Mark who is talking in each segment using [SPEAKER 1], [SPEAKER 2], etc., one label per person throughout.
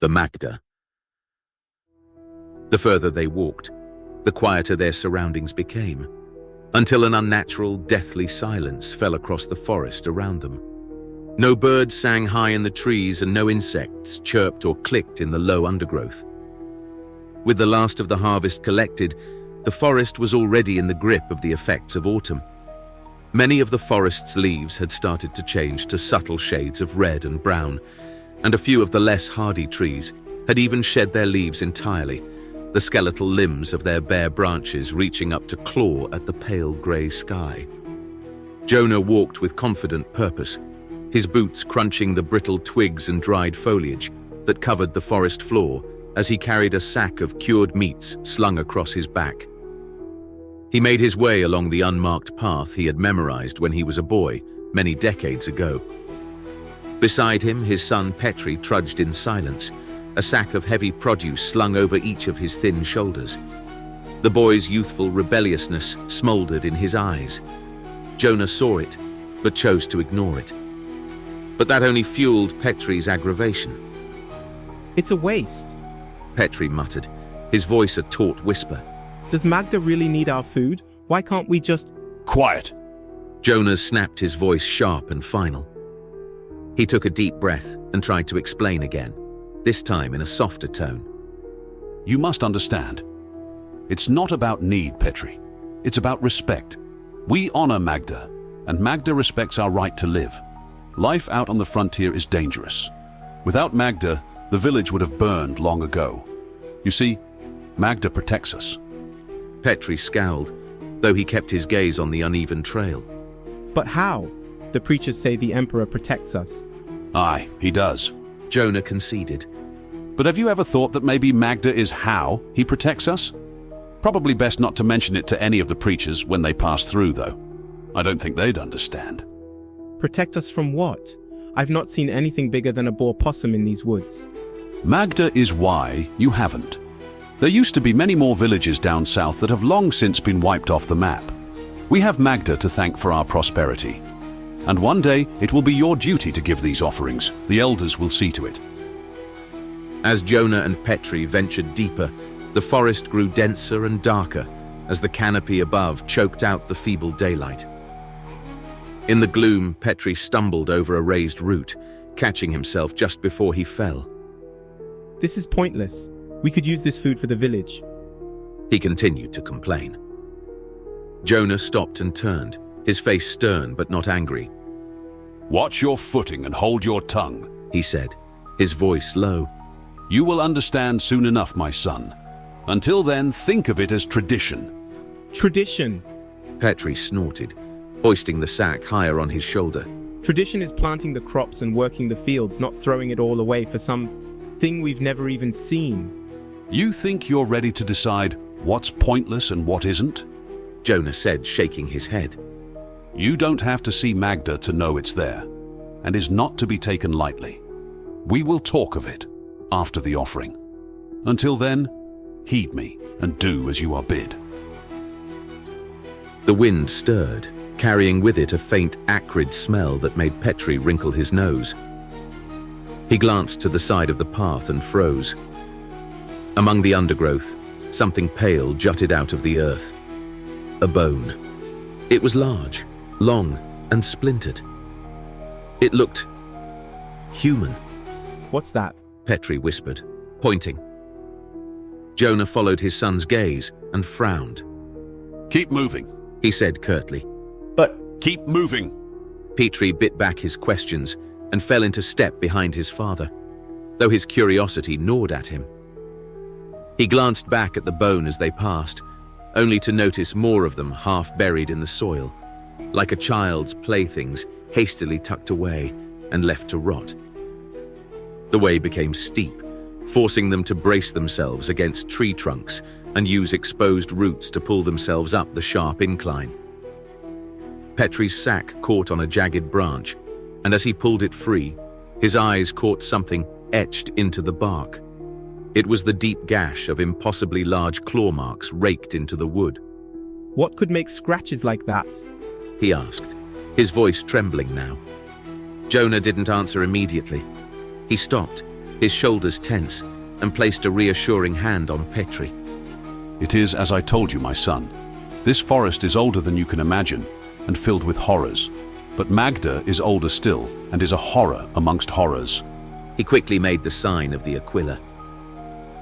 [SPEAKER 1] the Magda. The further they walked, the quieter their surroundings became, until an unnatural, deathly silence fell across the forest around them. No birds sang high in the trees and no insects chirped or clicked in the low undergrowth. With the last of the harvest collected, the forest was already in the grip of the effects of autumn. Many of the forest's leaves had started to change to subtle shades of red and brown, and a few of the less hardy trees had even shed their leaves entirely, the skeletal limbs of their bare branches reaching up to claw at the pale grey sky. Jonah walked with confident purpose, his boots crunching the brittle twigs and dried foliage that covered the forest floor as he carried a sack of cured meats slung across his back. He made his way along the unmarked path he had memorized when he was a boy, many decades ago. Beside him, his son Petri trudged in silence, a sack of heavy produce slung over each of his thin shoulders. The boy's youthful rebelliousness smoldered in his eyes. Jonah saw it, but chose to ignore it. But that only fueled Petri's aggravation.
[SPEAKER 2] "It's a waste,"
[SPEAKER 1] Petri muttered, his voice a taut whisper.
[SPEAKER 2] "Does Magda really need our food? Why can't we just—"
[SPEAKER 3] "Quiet!"
[SPEAKER 1] Jonah snapped, his voice sharp and final. He took a deep breath and tried to explain again, this time in a softer tone.
[SPEAKER 3] "You must understand. It's not about need, Petri. It's about respect. We honor Magda, and Magda respects our right to live. Life out on the frontier is dangerous. Without Magda, the village would have burned long ago. You see, Magda protects us."
[SPEAKER 1] Petri scowled, though he kept his gaze on the uneven trail.
[SPEAKER 2] "But how? The preachers say the Emperor protects us."
[SPEAKER 3] "Aye, he does,"
[SPEAKER 1] Jonah conceded.
[SPEAKER 3] "But have you ever thought that maybe Magda is how he protects us? Probably best not to mention it to any of the preachers when they pass through, though. I don't think they'd understand."
[SPEAKER 2] "Protect us from what? I've not seen anything bigger than a boar possum in these woods."
[SPEAKER 3] Magda is why you haven't. There used to be many more villages down south that have long since been wiped off the map. We have Magda to thank for our prosperity. And one day, it will be your duty to give these offerings. The elders will see to it."
[SPEAKER 1] As Jonah and Petri ventured deeper, the forest grew denser and darker as the canopy above choked out the feeble daylight. In the gloom, Petri stumbled over a raised root, catching himself just before he fell.
[SPEAKER 2] "This is pointless. We could use this food for the village."
[SPEAKER 1] He continued to complain. Jonah stopped and turned, his face stern but not angry.
[SPEAKER 3] "Watch your footing and hold your tongue,"
[SPEAKER 1] he said, his voice low.
[SPEAKER 3] "You will understand soon enough, my son. Until then, think of it as tradition."
[SPEAKER 2] "Tradition?"
[SPEAKER 1] Petri snorted, hoisting the sack higher on his shoulder.
[SPEAKER 2] "Tradition is planting the crops and working the fields, not throwing it all away for some thing we've never even seen."
[SPEAKER 3] "You think you're ready to decide what's pointless and what isn't?"
[SPEAKER 1] Jonah said, shaking his head.
[SPEAKER 3] "You don't have to see Magda to know it's there, and is not to be taken lightly. We will talk of it after the offering. Until then, heed me and do as you are bid."
[SPEAKER 1] The wind stirred, carrying with it a faint, acrid smell that made Petri wrinkle his nose. He glanced to the side of the path and froze. Among the undergrowth, something pale jutted out of the earth. A bone. It was large, long, and splintered. It looked human.
[SPEAKER 2] "What's that?"
[SPEAKER 1] Petri whispered, pointing. Jonah followed his son's gaze and frowned.
[SPEAKER 3] "Keep moving,"
[SPEAKER 1] he said curtly.
[SPEAKER 2] "But—"
[SPEAKER 3] "Keep moving."
[SPEAKER 1] Petri bit back his questions and fell into step behind his father, though his curiosity gnawed at him. He glanced back at the bone as they passed, only to notice more of them half buried in the soil, like a child's playthings hastily tucked away and left to rot. The way became steep, forcing them to brace themselves against tree trunks and use exposed roots to pull themselves up the sharp incline. Petri's sack caught on a jagged branch, and as he pulled it free, his eyes caught something etched into the bark. It was the deep gash of impossibly large claw marks raked into the wood.
[SPEAKER 2] "What could make scratches like that?"
[SPEAKER 1] he asked, his voice trembling now. Jonah didn't answer immediately. He stopped, his shoulders tense, and placed a reassuring hand on Petri.
[SPEAKER 3] It is as I told you, my son. This forest is older than you can imagine, and filled with horrors. But Magda is older still, and is a horror amongst horrors.
[SPEAKER 1] He quickly made the sign of the Aquila.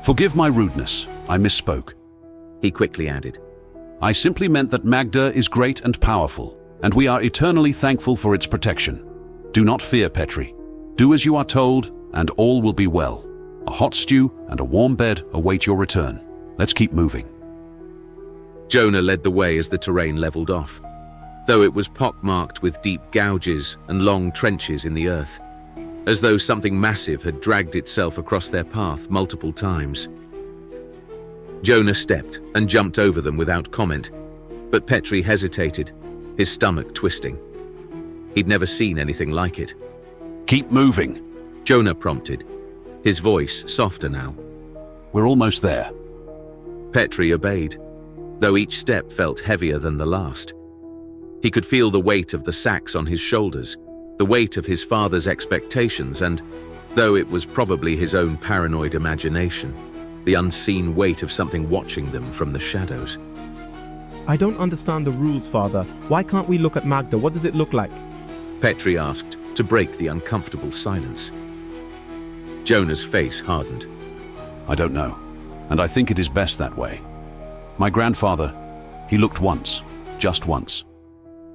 [SPEAKER 3] Forgive my rudeness, I misspoke.
[SPEAKER 1] He quickly added.
[SPEAKER 3] I simply meant that Magda is great and powerful, and we are eternally thankful for its protection. Do not fear, Petri. Do as you are told, and all will be well. A hot stew and a warm bed await your return. Let's keep moving.
[SPEAKER 1] Jonah led the way as the terrain leveled off, though it was pockmarked with deep gouges and long trenches in the earth, as though something massive had dragged itself across their path multiple times. Jonah stepped and jumped over them without comment, but Petri hesitated, his stomach twisting. He'd never seen anything like it.
[SPEAKER 3] Keep moving,
[SPEAKER 1] Jonah prompted, his voice softer now.
[SPEAKER 3] We're almost there.
[SPEAKER 1] Petri obeyed, though each step felt heavier than the last. He could feel the weight of the sacks on his shoulders, the weight of his father's expectations, and, though it was probably his own paranoid imagination, the unseen weight of something watching them from the shadows.
[SPEAKER 2] I don't understand the rules, Father. Why can't we look at Magda? What does it look like?
[SPEAKER 1] Petri asked, to break the uncomfortable silence. Jonah's face hardened.
[SPEAKER 3] I don't know, and I think it is best that way. My grandfather, he looked once, just once.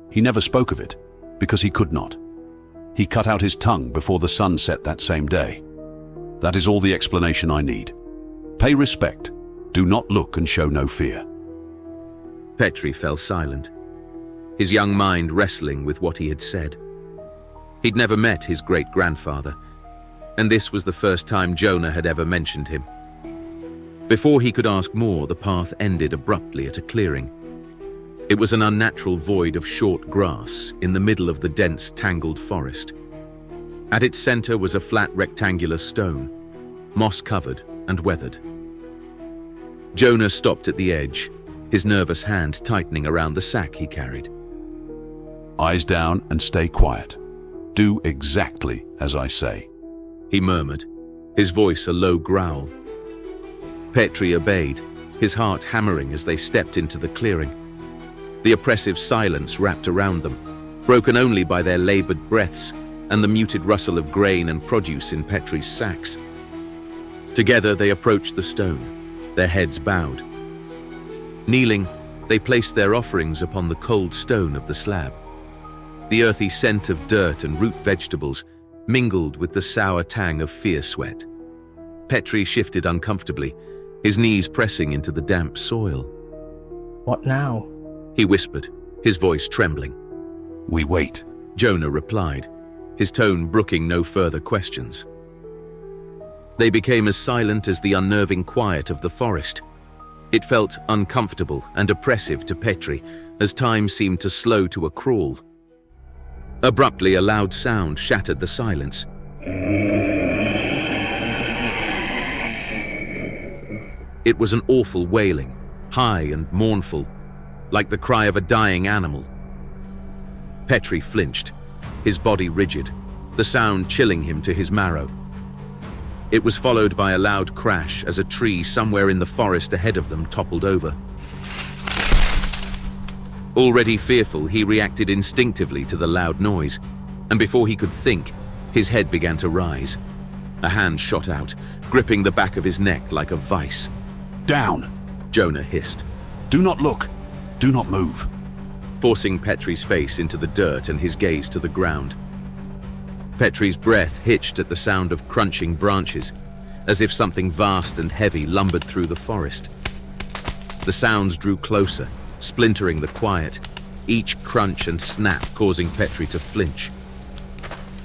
[SPEAKER 3] He never spoke of it, because he could not. He cut out his tongue before the sun set that same day. That is all the explanation I need. Pay respect. Do not look and show no fear.
[SPEAKER 1] Petri fell silent, his young mind wrestling with what he had said. He'd never met his great-grandfather, and this was the first time Jonah had ever mentioned him. Before he could ask more, the path ended abruptly at a clearing. It was an unnatural void of short grass in the middle of the dense, tangled forest. At its center was a flat rectangular stone, moss-covered and weathered. Jonah stopped at the edge, his nervous hand tightening around the sack he carried.
[SPEAKER 3] Eyes down and stay quiet. Do exactly as I say,
[SPEAKER 1] he murmured, his voice a low growl. Petri obeyed, his heart hammering as they stepped into the clearing. The oppressive silence wrapped around them, broken only by their labored breaths and the muted rustle of grain and produce in Petri's sacks. Together they approached the stone, their heads bowed. Kneeling, they placed their offerings upon the cold stone of the slab. The earthy scent of dirt and root vegetables mingled with the sour tang of fear sweat. Petri shifted uncomfortably, his knees pressing into the damp soil.
[SPEAKER 4] What now?
[SPEAKER 1] He whispered, his voice trembling.
[SPEAKER 3] We wait,
[SPEAKER 1] Jonah replied, his tone brooking no further questions. They became as silent as the unnerving quiet of the forest. It felt uncomfortable and oppressive to Petri as time seemed to slow to a crawl. Abruptly, a loud sound shattered the silence. It was an awful wailing, high and mournful, like the cry of a dying animal. Petri flinched, his body rigid, the sound chilling him to his marrow. It was followed by a loud crash as a tree somewhere in the forest ahead of them toppled over. Already fearful, he reacted instinctively to the loud noise, and before he could think, his head began to rise. A hand shot out, gripping the back of his neck like a vice.
[SPEAKER 3] Down,
[SPEAKER 1] Jonah hissed.
[SPEAKER 3] Do not look. Do not move.
[SPEAKER 1] Forcing Petri's face into the dirt and his gaze to the ground. Petri's breath hitched at the sound of crunching branches, as if something vast and heavy lumbered through the forest. The sounds drew closer, splintering the quiet, each crunch and snap causing Petri to flinch.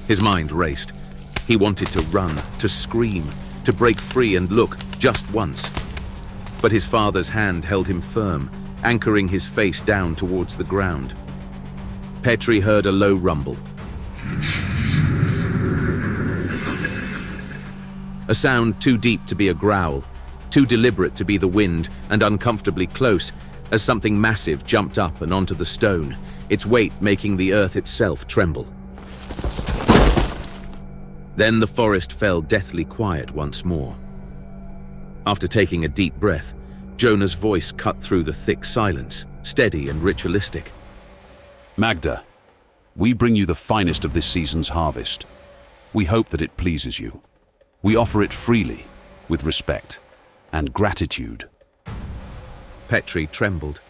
[SPEAKER 1] His mind raced. He wanted to run, to scream, to break free and look just once. But his father's hand held him firm, anchoring his face down towards the ground. Petri heard a low rumble. A sound too deep to be a growl, too deliberate to be the wind, and uncomfortably close, as something massive jumped up and onto the stone, its weight making the earth itself tremble. Then the forest fell deathly quiet once more. After taking a deep breath, Jonah's voice cut through the thick silence, steady and ritualistic.
[SPEAKER 3] Magda, we bring you the finest of this season's harvest. We hope that it pleases you. We offer it freely, with respect and gratitude.
[SPEAKER 1] Petri trembled,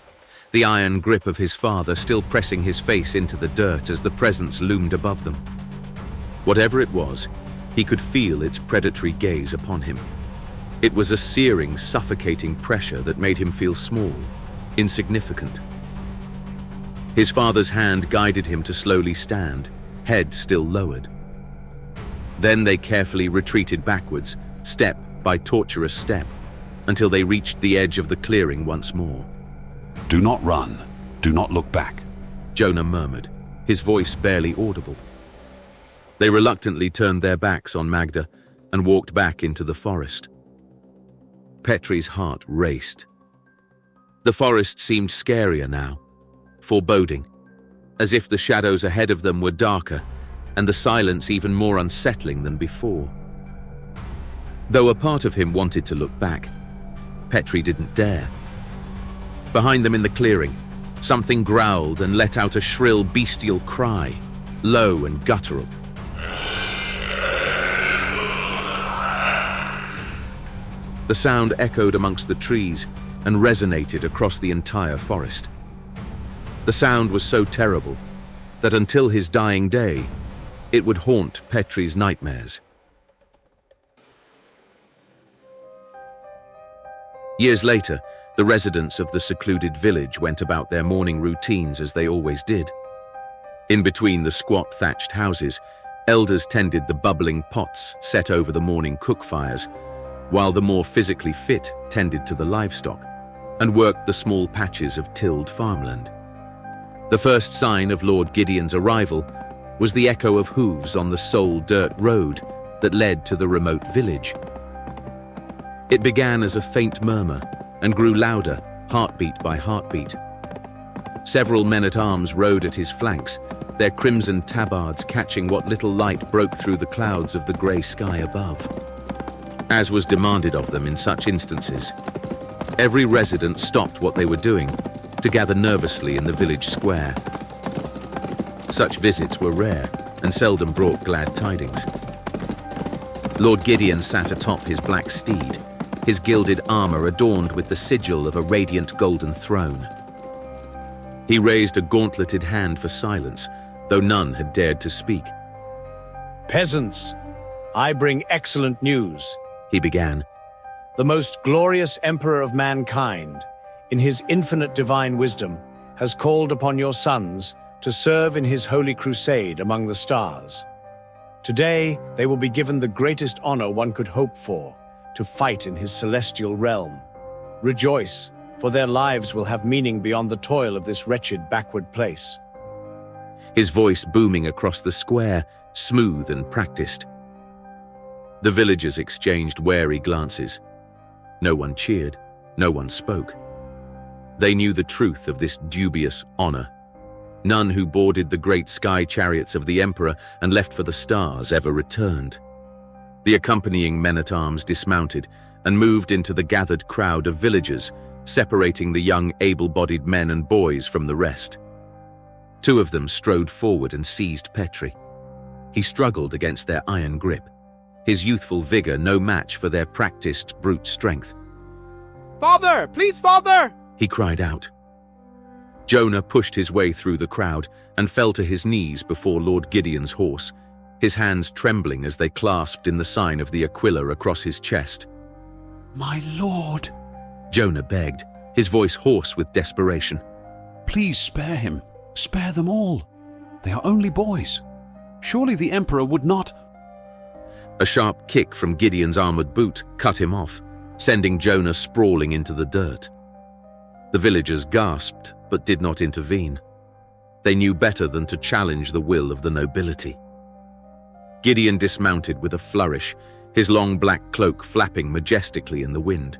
[SPEAKER 1] the iron grip of his father still pressing his face into the dirt as the presence loomed above them. Whatever it was, he could feel its predatory gaze upon him. It was a searing, suffocating pressure that made him feel small, insignificant. His father's hand guided him to slowly stand, head still lowered. Then they carefully retreated backwards, step by tortuous step, until they reached the edge of the clearing once more.
[SPEAKER 3] Do not run. Do not look back,
[SPEAKER 1] Jonah murmured, his voice barely audible. They reluctantly turned their backs on Magda and walked back into the forest. Petri's heart raced. The forest seemed scarier now, foreboding, as if the shadows ahead of them were darker and the silence even more unsettling than before. Though a part of him wanted to look back, Petri didn't dare. Behind them in the clearing, something growled and let out a shrill bestial cry, low and guttural. The sound echoed amongst the trees and resonated across the entire forest. The sound was so terrible that until his dying day, it would haunt Petri's nightmares. Years later, the residents of the secluded village went about their morning routines as they always did. In between the squat thatched houses, elders tended the bubbling pots set over the morning cook fires, while the more physically fit tended to the livestock and worked the small patches of tilled farmland. The first sign of Lord Gideon's arrival was the echo of hooves on the sole dirt road that led to the remote village. It began as a faint murmur and grew louder, heartbeat by heartbeat. Several men-at-arms rode at his flanks, their crimson tabards catching what little light broke through the clouds of the grey sky above. As was demanded of them in such instances, every resident stopped what they were doing to gather nervously in the village square. Such visits were rare and seldom brought glad tidings. Lord Gideon sat atop his black steed, his gilded armor adorned with the sigil of a radiant golden throne. He raised a gauntleted hand for silence, though none had dared to speak.
[SPEAKER 5] Peasants, I bring excellent news,
[SPEAKER 1] he began.
[SPEAKER 5] The most glorious emperor of mankind, in his infinite divine wisdom, has called upon your sons to serve in his holy crusade among the stars. Today, they will be given the greatest honor one could hope for, to fight in his celestial realm. Rejoice, for their lives will have meaning beyond the toil of this wretched backward place.
[SPEAKER 1] His voice booming across the square, smooth and practiced. The villagers exchanged wary glances. No one cheered, no one spoke. They knew the truth of this dubious honor. None who boarded the great sky chariots of the Emperor and left for the stars ever returned. The accompanying men-at-arms dismounted and moved into the gathered crowd of villagers, separating the young, able-bodied men and boys from the rest. Two of them strode forward and seized Petri. He struggled against their iron grip, his youthful vigor no match for their practiced brute strength.
[SPEAKER 2] Father! Please, Father!
[SPEAKER 1] He cried out. Jonah pushed his way through the crowd and fell to his knees before Lord Gideon's horse, his hands trembling as they clasped in the sign of the Aquila across his chest.
[SPEAKER 3] My lord,
[SPEAKER 1] Jonah begged, his voice hoarse with desperation.
[SPEAKER 3] please spare him. Spare them all. They are only boys. Surely the Emperor would not...
[SPEAKER 1] A sharp kick from Gideon's armored boot cut him off, sending Jonah sprawling into the dirt. The villagers gasped, but did not intervene. They knew better than to challenge the will of the nobility. Gideon dismounted with a flourish, his long black cloak flapping majestically in the wind.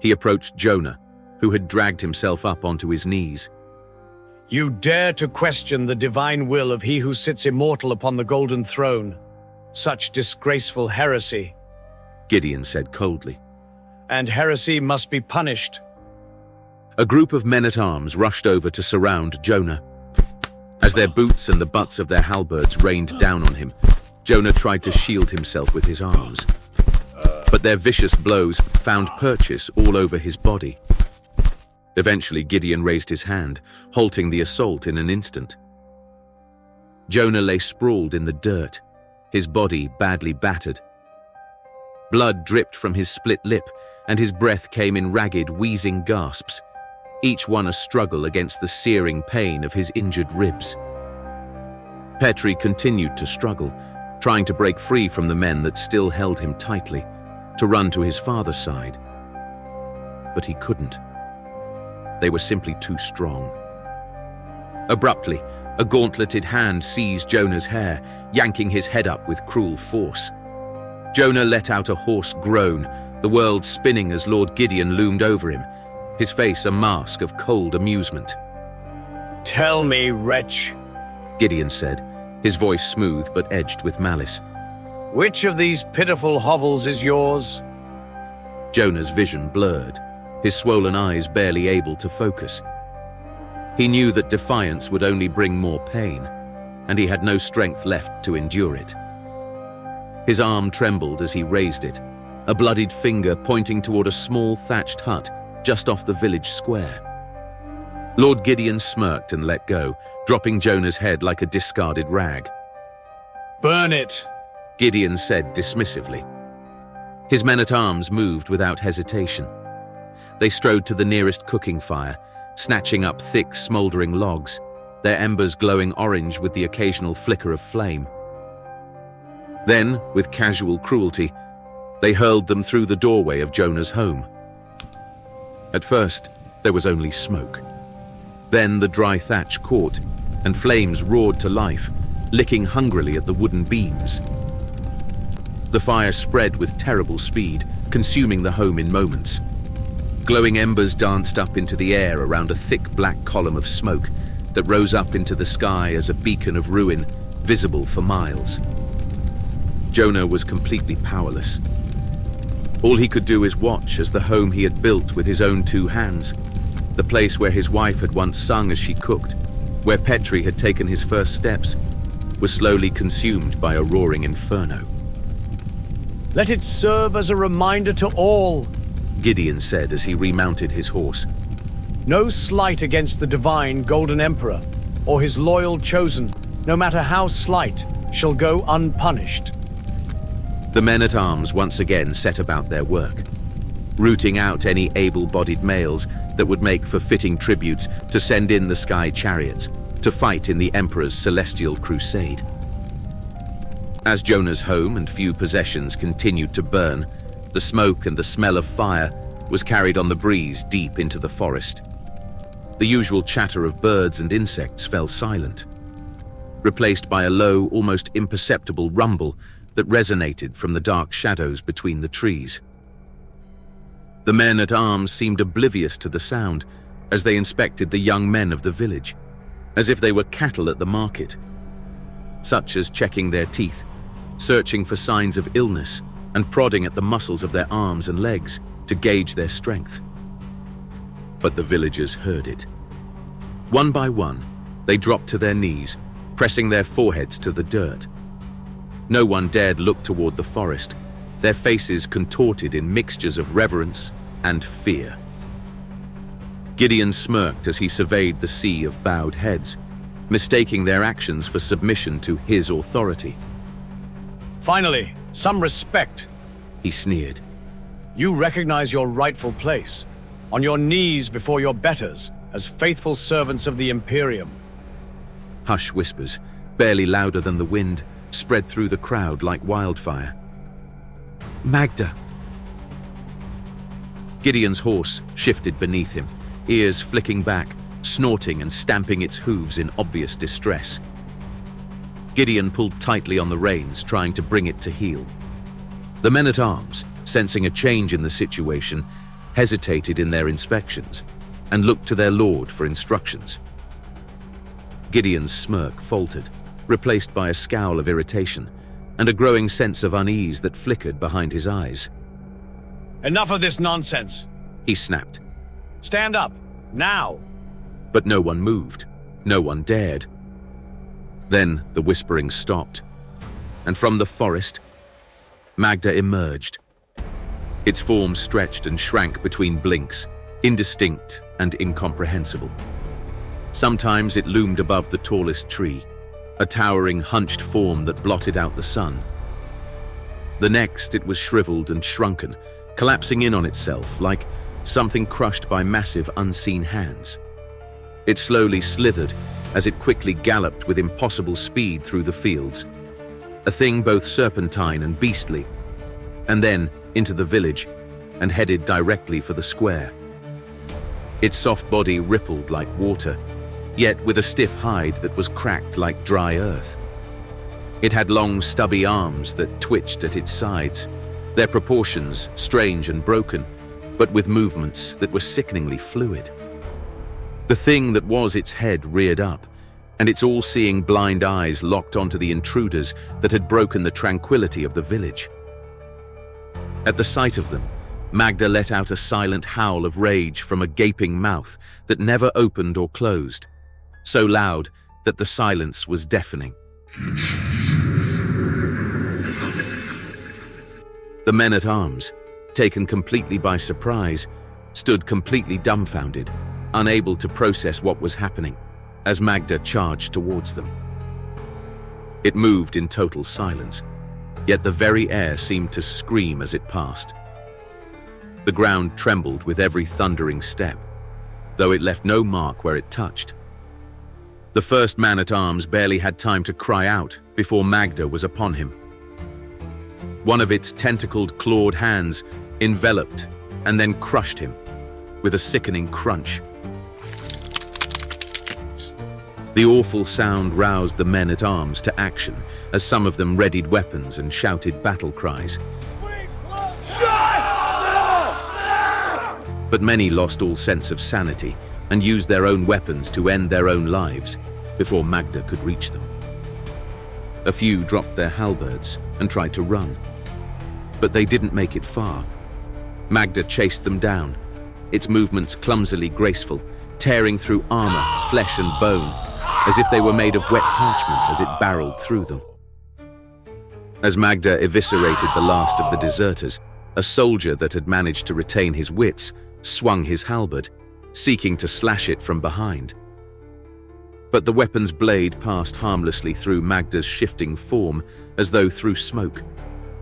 [SPEAKER 1] He approached Jonah, who had dragged himself up onto his knees.
[SPEAKER 5] You dare to question the divine will of he who sits immortal upon the golden throne. such disgraceful heresy.
[SPEAKER 1] Gideon said coldly.
[SPEAKER 5] And heresy must be punished.
[SPEAKER 1] A group of men-at-arms rushed over to surround Jonah. As their boots and the butts of their halberds rained down on him, Jonah tried to shield himself with his arms. But their vicious blows found purchase all over his body. Eventually, Gideon raised his hand, halting the assault in an instant. Jonah lay sprawled in the dirt, his body badly battered. Blood dripped from his split lip, and his breath came in ragged, wheezing gasps, each one a struggle against the searing pain of his injured ribs. Petri continued to struggle, trying to break free from the men that still held him tightly, to run to his father's side. But he couldn't. They were simply too strong. Abruptly, a gauntleted hand seized Jonah's hair, yanking his head up with cruel force. Jonah let out a hoarse groan, the world spinning as Lord Gideon loomed over him, his face a mask of cold amusement.
[SPEAKER 5] "Tell me, wretch,"
[SPEAKER 1] Gideon said, his voice smooth but edged with malice.
[SPEAKER 5] "which of these pitiful hovels is yours?"
[SPEAKER 1] Jonah's vision blurred, his swollen eyes barely able to focus. He knew that defiance would only bring more pain, and he had no strength left to endure it. His arm trembled as he raised it, a bloodied finger pointing toward a small thatched hut just off the village square. Lord Gideon smirked and let go, dropping Jonah's head like a discarded rag.
[SPEAKER 5] "Burn it,"
[SPEAKER 1] Gideon said dismissively. His men-at-arms moved without hesitation. They strode to the nearest cooking fire, snatching up thick, smouldering logs, their embers glowing orange with the occasional flicker of flame. Then, with casual cruelty, they hurled them through the doorway of Jonah's home. At first, there was only smoke. Then the dry thatch caught, and flames roared to life, licking hungrily at the wooden beams. The fire spread with terrible speed, consuming the home in moments. Glowing embers danced up into the air around a thick black column of smoke that rose up into the sky as a beacon of ruin, visible for miles. Jonah was completely powerless. All he could do is watch as the home he had built with his own two hands, the place where his wife had once sung as she cooked, where Petri had taken his first steps, was slowly consumed by a roaring inferno.
[SPEAKER 5] "Let it serve as a reminder to all,"
[SPEAKER 1] Gideon said as he remounted his horse.
[SPEAKER 5] "No slight against the divine Golden Emperor, or his loyal chosen, no matter how slight, shall go unpunished."
[SPEAKER 1] The men-at-arms once again set about their work, rooting out any able-bodied males that would make for fitting tributes to send in the sky chariots to fight in the Emperor's celestial crusade. As Jonah's home and few possessions continued to burn, the smoke and the smell of fire was carried on the breeze deep into the forest. The usual chatter of birds and insects fell silent, replaced by a low, almost imperceptible rumble that resonated from the dark shadows between the trees. The men-at-arms seemed oblivious to the sound as they inspected the young men of the village, as if they were cattle at the market, such as checking their teeth, searching for signs of illness, and prodding at the muscles of their arms and legs to gauge their strength. But the villagers heard it. One by one, they dropped to their knees, pressing their foreheads to the dirt. No one dared look toward the forest, their faces contorted in mixtures of reverence and fear. Gideon smirked as he surveyed the sea of bowed heads, mistaking their actions for submission to his authority.
[SPEAKER 5] "Finally, some respect,"
[SPEAKER 1] he sneered.
[SPEAKER 5] "You recognize your rightful place, on your knees before your betters, as faithful servants of the Imperium."
[SPEAKER 1] Hush whispers, barely louder than the wind, spread through the crowd like wildfire. "Magda!" Gideon's horse shifted beneath him, ears flicking back, snorting and stamping its hooves in obvious distress. Gideon pulled tightly on the reins, trying to bring it to heel. The men-at-arms, sensing a change in the situation, hesitated in their inspections and looked to their lord for instructions. Gideon's smirk faltered, replaced by a scowl of irritation, and a growing sense of unease that flickered behind his eyes.
[SPEAKER 5] Enough of this nonsense!
[SPEAKER 1] He snapped.
[SPEAKER 5] Stand up, now!
[SPEAKER 1] But no one moved. No one dared. Then the whispering stopped, and from the forest, Magda emerged. Its form stretched and shrank between blinks, indistinct and incomprehensible. Sometimes it loomed above the tallest tree, a towering, hunched form that blotted out the sun. The next, it was shriveled and shrunken, collapsing in on itself like something crushed by massive, unseen hands. It slowly slithered as it quickly galloped with impossible speed through the fields, a thing both serpentine and beastly, and then into the village and headed directly for the square. Its soft body rippled like water, yet with a stiff hide that was cracked like dry earth. It had long, stubby arms that twitched at its sides, their proportions strange and broken, but with movements that were sickeningly fluid. The thing that was its head reared up, and its all-seeing blind eyes locked onto the intruders that had broken the tranquility of the village. At the sight of them, Magda let out a silent howl of rage from a gaping mouth that never opened or closed, so loud that the silence was deafening. The men-at-arms, taken completely by surprise, stood completely dumbfounded, unable to process what was happening, as Magda charged towards them. It moved in total silence, yet the very air seemed to scream as it passed. The ground trembled with every thundering step, though it left no mark where it touched. The first man-at-arms barely had time to cry out before Magda was upon him. One of its tentacled, clawed hands enveloped and then crushed him with a sickening crunch. The awful sound roused the men-at-arms to action as some of them readied weapons and shouted battle cries. But many lost all sense of sanity and used their own weapons to end their own lives before Magda could reach them. A few dropped their halberds and tried to run, but they didn't make it far. Magda chased them down, its movements clumsily graceful, tearing through armor, flesh and bone, as if they were made of wet parchment as it barreled through them. As Magda eviscerated the last of the deserters, a soldier that had managed to retain his wits swung his halberd, seeking to slash it from behind. But the weapon's blade passed harmlessly through Magda's shifting form as though through smoke,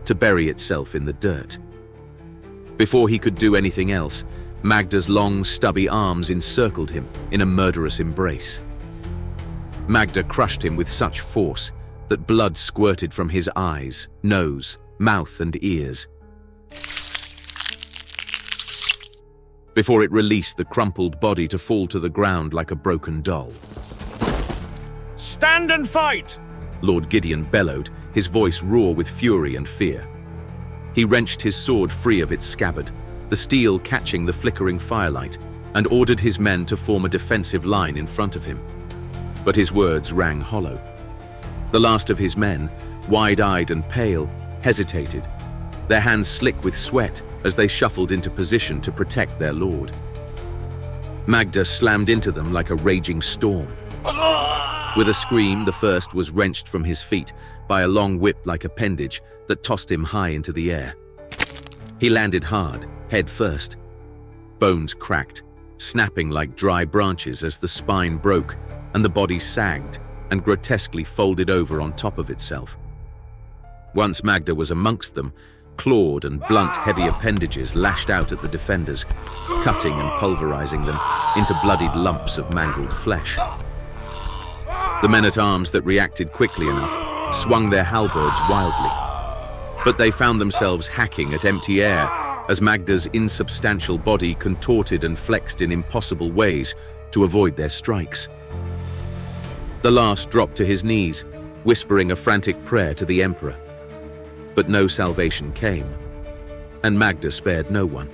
[SPEAKER 1] to bury itself in the dirt. Before he could do anything else, Magda's long, stubby arms encircled him in a murderous embrace. Magda crushed him with such force that blood squirted from his eyes, nose, mouth and ears, before it released the crumpled body to fall to the ground like a broken doll.
[SPEAKER 5] Stand and fight!
[SPEAKER 1] Lord Gideon bellowed, his voice raw with fury and fear. He wrenched his sword free of its scabbard, the steel catching the flickering firelight, and ordered his men to form a defensive line in front of him. But his words rang hollow. The last of his men, wide-eyed and pale, hesitated, their hands slick with sweat as they shuffled into position to protect their lord. Magda slammed into them like a raging storm. With a scream, the first was wrenched from his feet by a long whip-like appendage that tossed him high into the air. He landed hard, head first. Bones cracked, snapping like dry branches as the spine broke and the body sagged and grotesquely folded over on top of itself. Once Magda was amongst them, clawed and blunt heavy appendages lashed out at the defenders, cutting and pulverizing them into bloodied lumps of mangled flesh. The men-at-arms that reacted quickly enough swung their halberds wildly, but they found themselves hacking at empty air as Magda's insubstantial body contorted and flexed in impossible ways to avoid their strikes. The last dropped to his knees, whispering a frantic prayer to the Emperor. But no salvation came, and Magda spared no one.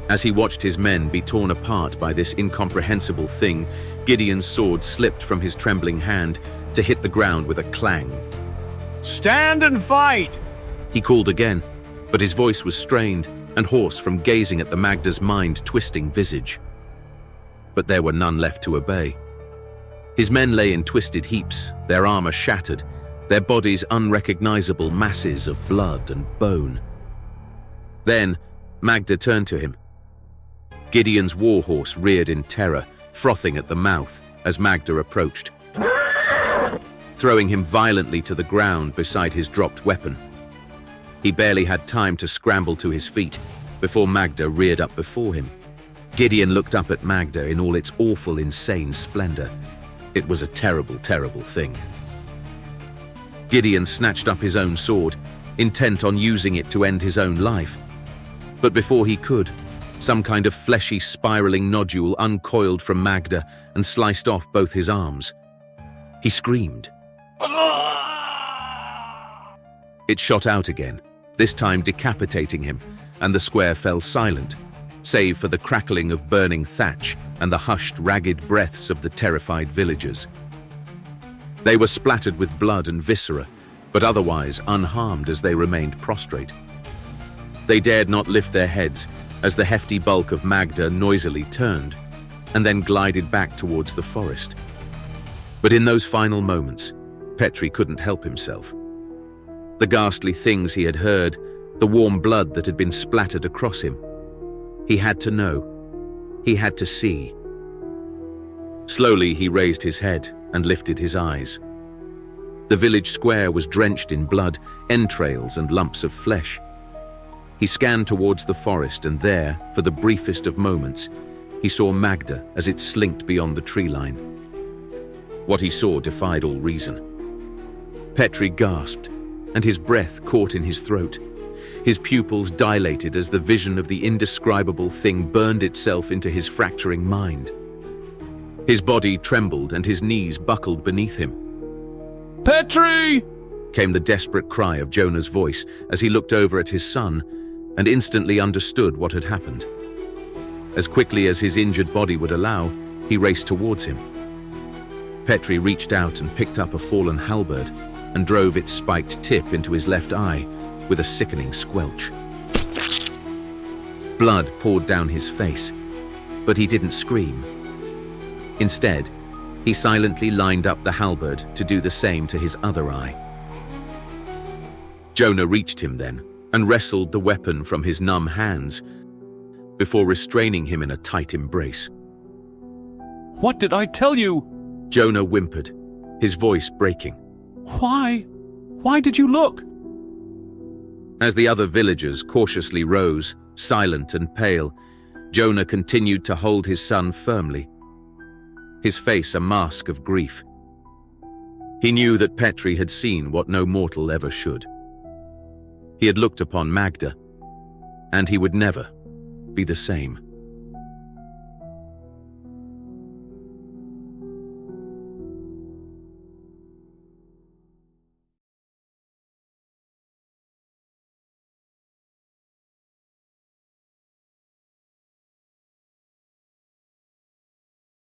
[SPEAKER 1] As he watched his men be torn apart by this incomprehensible thing, Gideon's sword slipped from his trembling hand, to hit the ground with a clang.
[SPEAKER 5] Stand and fight!
[SPEAKER 1] He called again, but his voice was strained and hoarse from gazing at the Magda's mind-twisting visage. But there were none left to obey. His men lay in twisted heaps, their armor shattered, their bodies unrecognizable masses of blood and bone. Then, Magda turned to him. Gideon's warhorse reared in terror, frothing at the mouth as Magda approached, throwing him violently to the ground beside his dropped weapon. He barely had time to scramble to his feet before Magda reared up before him. Gideon looked up at Magda in all its awful, insane splendor. It was a terrible, terrible thing. Gideon snatched up his own sword, intent on using it to end his own life. But before he could, some kind of fleshy, spiraling nodule uncoiled from Magda and sliced off both his arms. He screamed. It shot out again, this time decapitating him, and the square fell silent, save for the crackling of burning thatch and the hushed, ragged breaths of the terrified villagers. They were splattered with blood and viscera, but otherwise unharmed as they remained prostrate. They dared not lift their heads as the hefty bulk of Magda noisily turned and then glided back towards the forest. But in those final moments, Petri couldn't help himself. The ghastly things he had heard, the warm blood that had been splattered across him. He had to know. He had to see. Slowly he raised his head and lifted his eyes. The village square was drenched in blood, entrails and lumps of flesh. He scanned towards the forest, and there, for the briefest of moments, he saw Magda as it slinked beyond the tree line. What he saw defied all reason. Petri gasped, and his breath caught in his throat. His pupils dilated as the vision of the indescribable thing burned itself into his fracturing mind. His body trembled and his knees buckled beneath him.
[SPEAKER 3] Petri!
[SPEAKER 1] Came the desperate cry of Jonah's voice as he looked over at his son and instantly understood what had happened. As quickly as his injured body would allow, he raced towards him. Petri reached out and picked up a fallen halberd and drove its spiked tip into his left eye with a sickening squelch. Blood poured down his face, but he didn't scream. Instead, he silently lined up the halberd to do the same to his other eye. Jonah reached him then and wrestled the weapon from his numb hands before restraining him in a tight embrace.
[SPEAKER 3] What did I tell you?
[SPEAKER 1] Jonah whimpered, his voice breaking.
[SPEAKER 3] Why? Why did you look?
[SPEAKER 1] As the other villagers cautiously rose, silent and pale, Jonah continued to hold his son firmly, his face a mask of grief. He knew that Petri had seen what no mortal ever should. He had looked upon Magda, and he would never be the same.